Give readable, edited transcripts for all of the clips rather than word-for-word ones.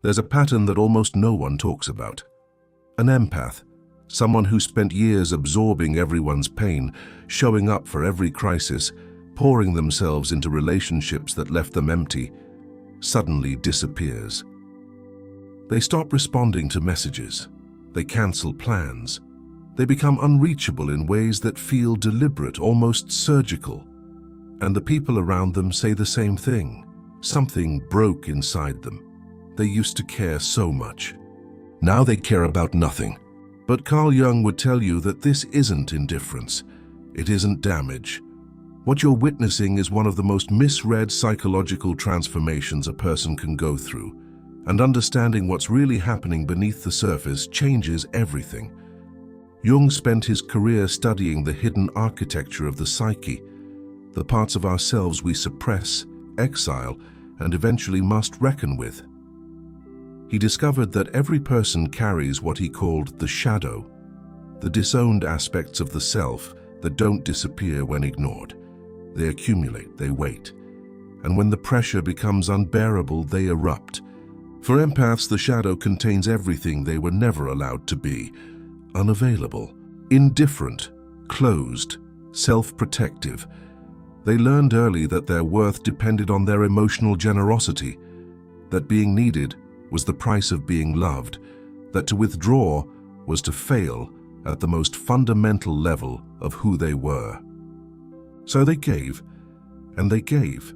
There's a pattern that almost no one talks about. An empath, someone who spent years absorbing everyone's pain, showing up for every crisis, pouring themselves into relationships that left them empty, suddenly disappears. They stop responding to messages. They cancel plans. They become unreachable in ways that feel deliberate, almost surgical. And the people around them say the same thing. Something broke inside them. They used to care so much. Now they care about nothing. But Carl Jung would tell you that this isn't indifference. It isn't damage. What you're witnessing is one of the most misread psychological transformations a person can go through. And understanding what's really happening beneath the surface changes everything. Jung spent his career studying the hidden architecture of the psyche, the parts of ourselves we suppress, exile, and eventually must reckon with. He discovered that every person carries what he called the shadow, the disowned aspects of the self that don't disappear when ignored. They accumulate, they wait, and when the pressure becomes unbearable, they erupt. For empaths, the shadow contains everything they were never allowed to be: unavailable, indifferent, closed, self-protective. They learned early that their worth depended on their emotional generosity, that being needed was the price of being loved, that to withdraw was to fail at the most fundamental level of who they were. So they gave, and they gave,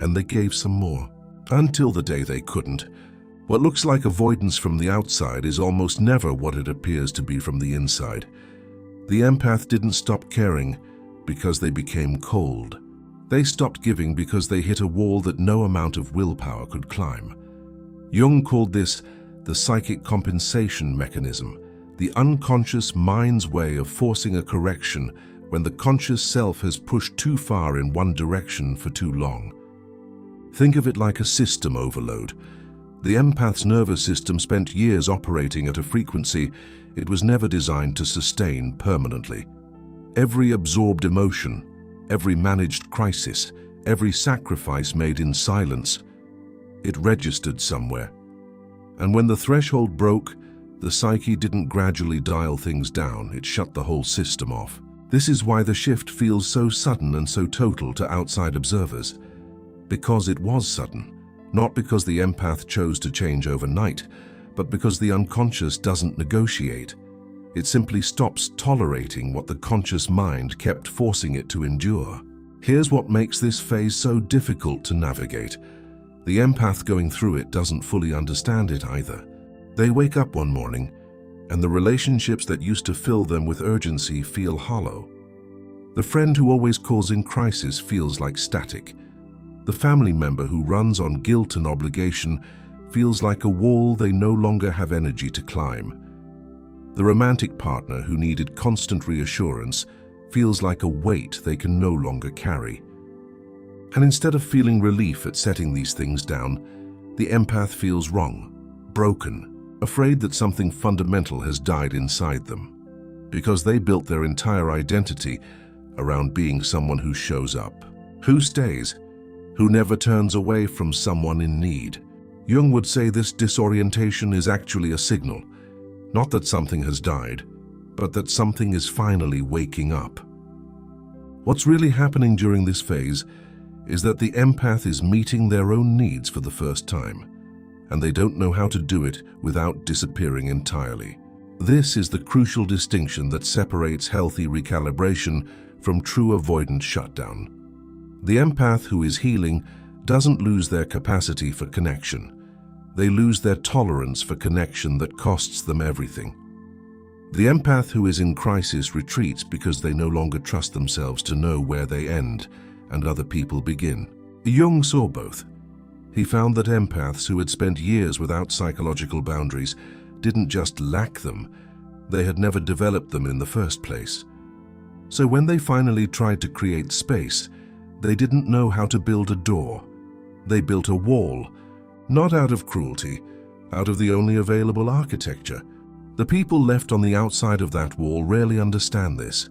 and they gave some more, until the day they couldn't. What looks like avoidance from the outside is almost never what it appears to be from the inside. The empath didn't stop caring because they became cold. They stopped giving because they hit a wall that no amount of willpower could climb. Jung called this the psychic compensation mechanism, the unconscious mind's way of forcing a correction when the conscious self has pushed too far in one direction for too long. Think of it like a system overload. The empath's nervous system spent years operating at a frequency it was never designed to sustain permanently. Every absorbed emotion, every managed crisis, every sacrifice made in silence, it registered somewhere. And when the threshold broke, the psyche didn't gradually dial things down, it shut the whole system off. This is why the shift feels so sudden and so total to outside observers. Because it was sudden, not because the empath chose to change overnight, but because the unconscious doesn't negotiate. It simply stops tolerating what the conscious mind kept forcing it to endure. Here's what makes this phase so difficult to navigate. The empath going through it doesn't fully understand it either. They wake up one morning, and the relationships that used to fill them with urgency feel hollow. The friend who always calls in crisis feels like static. The family member who runs on guilt and obligation feels like a wall they no longer have energy to climb. The romantic partner who needed constant reassurance feels like a weight they can no longer carry. And instead of feeling relief at setting these things down, the empath feels wrong, broken, afraid that something fundamental has died inside them, because they built their entire identity around being someone who shows up, who stays, who never turns away from someone in need. Jung would say this disorientation is actually a signal, not that something has died, but that something is finally waking up. What's really happening during this phase is that the empath is meeting their own needs for the first time, and they don't know how to do it without disappearing entirely. This is the crucial distinction that separates healthy recalibration from true avoidant shutdown. The empath who is healing doesn't lose their capacity for connection. They lose their tolerance for connection that costs them everything. The empath who is in crisis retreats because they no longer trust themselves to know where they end and other people begin. Jung saw both. He found that empaths who had spent years without psychological boundaries didn't just lack them, they had never developed them in the first place. So when they finally tried to create space, they didn't know how to build a door. They built a wall, not out of cruelty, out of the only available architecture. The people left on the outside of that wall rarely understand this.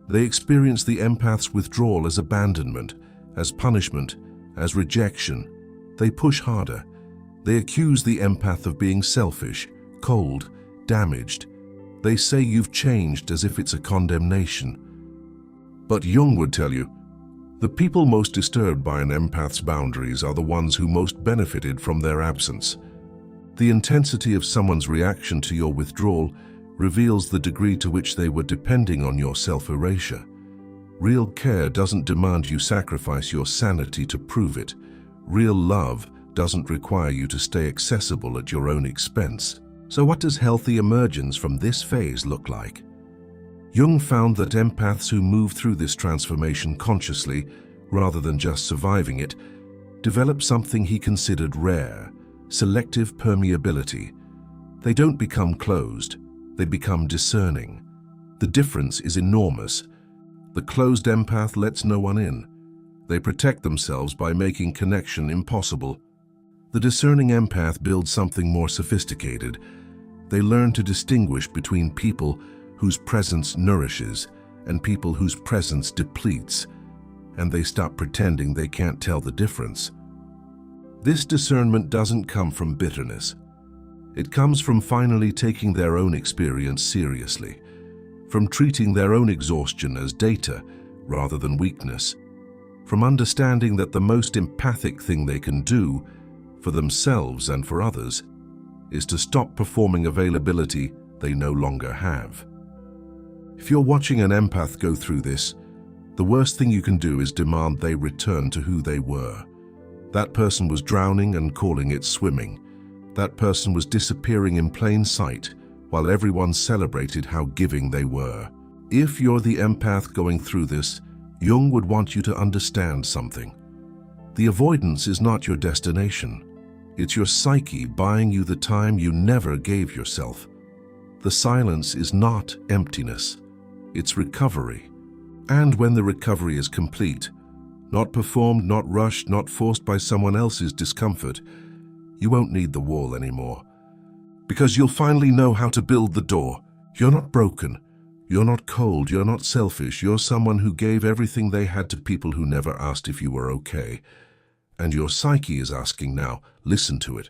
They experience the empath's withdrawal as abandonment, as punishment, as rejection. They push harder. They accuse the empath of being selfish, cold, damaged. They say you've changed as if it's a condemnation. But Jung would tell you, the people most disturbed by an empath's boundaries are the ones who most benefited from their absence. The intensity of someone's reaction to your withdrawal reveals the degree to which they were depending on your self-erasure. Real care doesn't demand you sacrifice your sanity to prove it. Real love doesn't require you to stay accessible at your own expense. So what does healthy emergence from this phase look like? Jung found that empaths who move through this transformation consciously, rather than just surviving it, develop something he considered rare: selective permeability. They don't become closed, they become discerning. The difference is enormous. The closed empath lets no one in. They protect themselves by making connection impossible. The discerning empath builds something more sophisticated. They learn to distinguish between people whose presence nourishes and people whose presence depletes, and they stop pretending they can't tell the difference. This discernment doesn't come from bitterness. It comes from finally taking their own experience seriously, from treating their own exhaustion as data rather than weakness, from understanding that the most empathic thing they can do for themselves and for others is to stop performing availability they no longer have. If you're watching an empath go through this, the worst thing you can do is demand they return to who they were. That person was drowning and calling it swimming. That person was disappearing in plain sight while everyone celebrated how giving they were. If you're the empath going through this, Jung would want you to understand something. The avoidance is not your destination. It's your psyche buying you the time you never gave yourself. The silence is not emptiness. It's recovery. And when the recovery is complete, not performed, not rushed, not forced by someone else's discomfort, you won't need the wall anymore. Because you'll finally know how to build the door. You're not broken. You're not cold. You're not selfish. You're someone who gave everything they had to people who never asked if you were okay. And your psyche is asking now, listen to it.